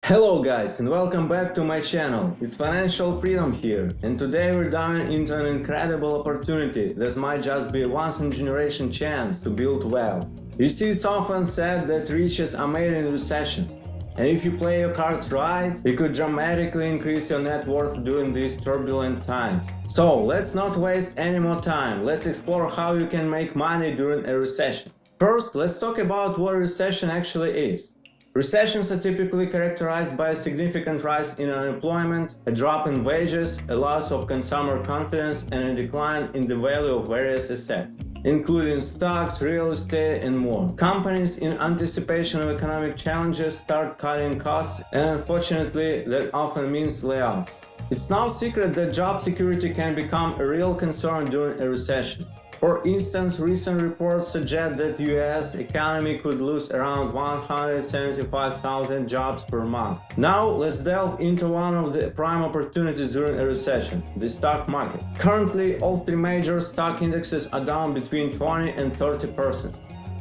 Hello guys and welcome back to my channel. It's Financial Freedom here, and today we're diving into an incredible opportunity that might just be a once-in-a-generation chance to build wealth. You see, it's often said that riches are made in recessions, and if you play your cards right, it could dramatically increase your net worth during these turbulent times. So let's not waste any more time. Let's explore how you can make money during a recession. First, let's talk about what a recession actually is. Recessions are typically characterized by a significant rise in unemployment, a drop in wages, a loss of consumer confidence, and a decline in the value of various assets, including stocks, real estate, and more. Companies, in anticipation of economic challenges, start cutting costs, and unfortunately, that often means layoffs. It's no secret that job security can become a real concern during a recession. For instance, recent reports suggest that the US economy could lose around 175,000 jobs per month. Now, let's delve into one of the prime opportunities during a recession, the stock market. Currently, all three major stock indexes are down between 20 and 30%.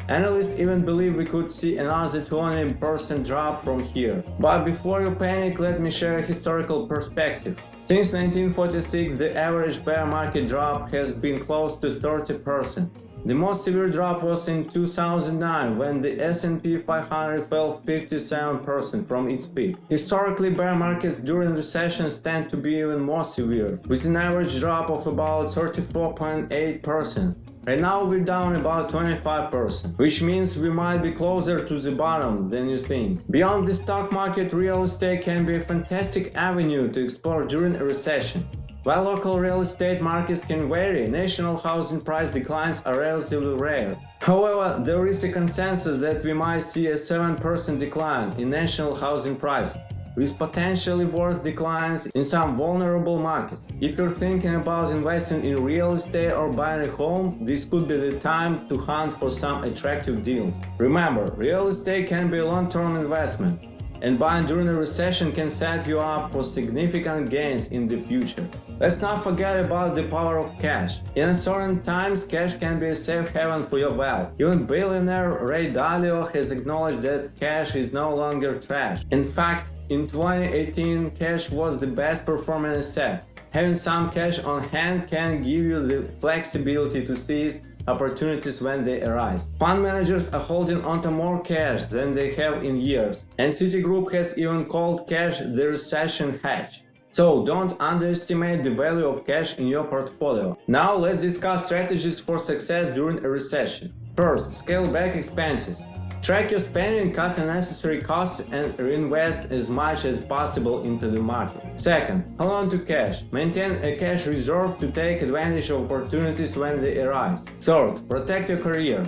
Analysts even believe we could see another 20% drop from here. But before you panic, let me share a historical perspective. Since 1946, the average bear market drop has been close to 30%. The most severe drop was in 2009, when the S&P 500 fell 57% from its peak. Historically, bear markets during recessions tend to be even more severe, with an average drop of about 34.8%. Right now we're down about 25%, which means we might be closer to the bottom than you think. Beyond the stock market, real estate can be a fantastic avenue to explore during a recession. While local real estate markets can vary, national housing price declines are relatively rare. However, there is a consensus that we might see a 7% decline in national housing prices, with potentially worse declines in some vulnerable markets. If you're thinking about investing in real estate or buying a home, this could be the time to hunt for some attractive deals. Remember, real estate can be a long-term investment, and buying during a recession can set you up for significant gains in the future. Let's not forget about the power of cash. In uncertain times, cash can be a safe haven for your wealth. Even billionaire Ray Dalio has acknowledged that cash is no longer trash. In fact, in 2018, cash was the best performing asset. Having some cash on hand can give you the flexibility to seize opportunities when they arise. Fund managers are holding onto more cash than they have in years, and Citigroup has even called cash the recession hedge. So don't underestimate the value of cash in your portfolio. Now let's discuss strategies for success during a recession. First, scale back expenses. Track your spending, cut unnecessary costs, and reinvest as much as possible into the market. Second, hold on to cash. Maintain a cash reserve to take advantage of opportunities when they arise. Third, protect your career.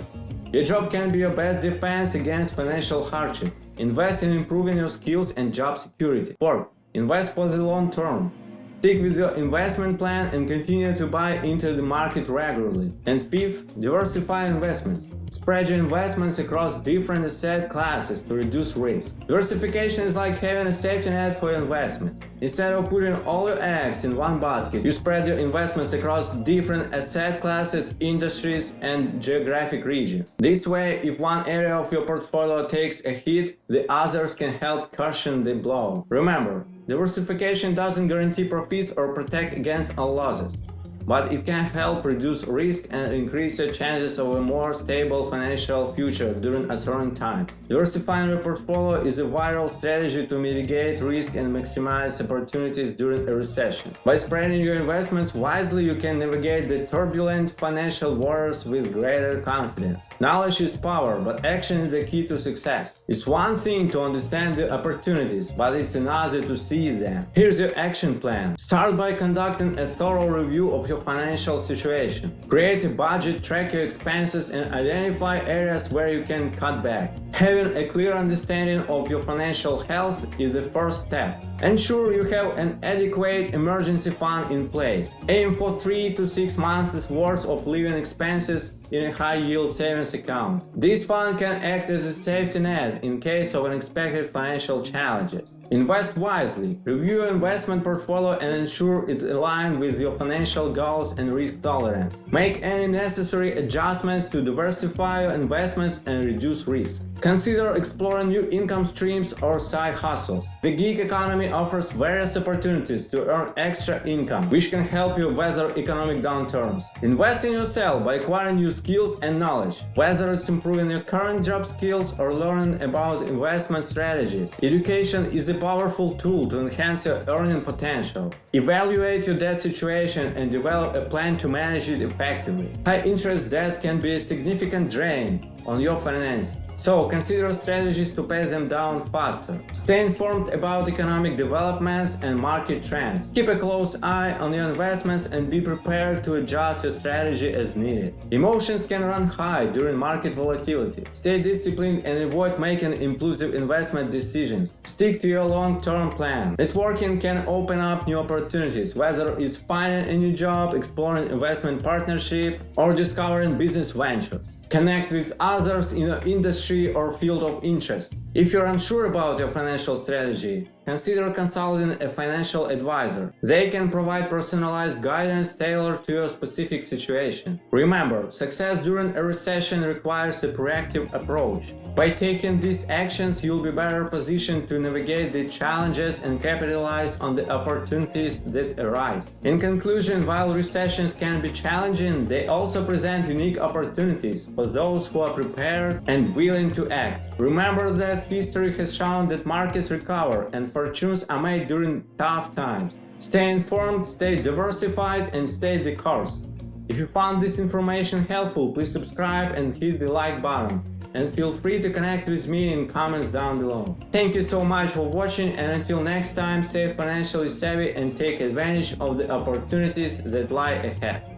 Your job can be your best defense against financial hardship. Invest in improving your skills and job security. Fourth, invest for the long term. Stick with your investment plan and continue to buy into the market regularly. And fifth, diversify investments. Spread your investments across different asset classes to reduce risk. Diversification is like having a safety net for your investments. Instead of putting all your eggs in one basket, you spread your investments across different asset classes, industries, and geographic regions. This way, if one area of your portfolio takes a hit, the others can help cushion the blow. Remember, diversification doesn't guarantee profits or protect against all losses, but it can help reduce risk and increase your chances of a more stable financial future during uncertain times. Diversifying your portfolio is a vital strategy to mitigate risk and maximize opportunities during a recession. By spreading your investments wisely, you can navigate the turbulent financial waters with greater confidence. Knowledge is power, but action is the key to success. It's one thing to understand the opportunities, but it's another to seize them. Here's your action plan. Start by conducting a thorough review of your financial situation. Create a budget, track your expenses, and identify areas where you can cut back. Having a clear understanding of your financial health is the first step. Ensure you have an adequate emergency fund in place. Aim for 3 to 6 months worth of living expenses in a high-yield savings account. This fund can act as a safety net in case of unexpected financial challenges. Invest wisely. Review your investment portfolio and ensure it aligns with your financial goals and risk tolerance. Make any necessary adjustments to diversify your investments and reduce risk. Consider exploring new income streams or side hustles. The gig economy offers various opportunities to earn extra income, which can help you weather economic downturns. Invest in yourself by acquiring new skills and knowledge, whether it's improving your current job skills or learning about investment strategies. Education is a powerful tool to enhance your earning potential. Evaluate your debt situation and develop a plan to manage it effectively. High interest debts can be a significant drain on your finances, so consider strategies to pay them down faster. Stay informed about economic developments and market trends. Keep a close eye on your investments and be prepared to adjust your strategy as needed. Emotions can run high during market volatility. Stay disciplined and avoid making impulsive investment decisions. Stick to your long-term plan. Networking can open up new opportunities, whether it's finding a new job, exploring investment partnership, or discovering business ventures. Connect with others in your industry or field of interest. If you're unsure about your financial strategy, consider consulting a financial advisor. They can provide personalized guidance tailored to your specific situation. Remember, success during a recession requires a proactive approach. By taking these actions, you'll be better positioned to navigate the challenges and capitalize on the opportunities that arise. In conclusion, while recessions can be challenging, they also present unique opportunities for those who are prepared and willing to act. Remember that history has shown that markets recover and fortunes are made during tough times. Stay informed, stay diversified, and stay the course. If you found this information helpful, please subscribe and hit the like button. And feel free to connect with me in comments down below. Thank you so much for watching, and until next time, stay financially savvy and take advantage of the opportunities that lie ahead.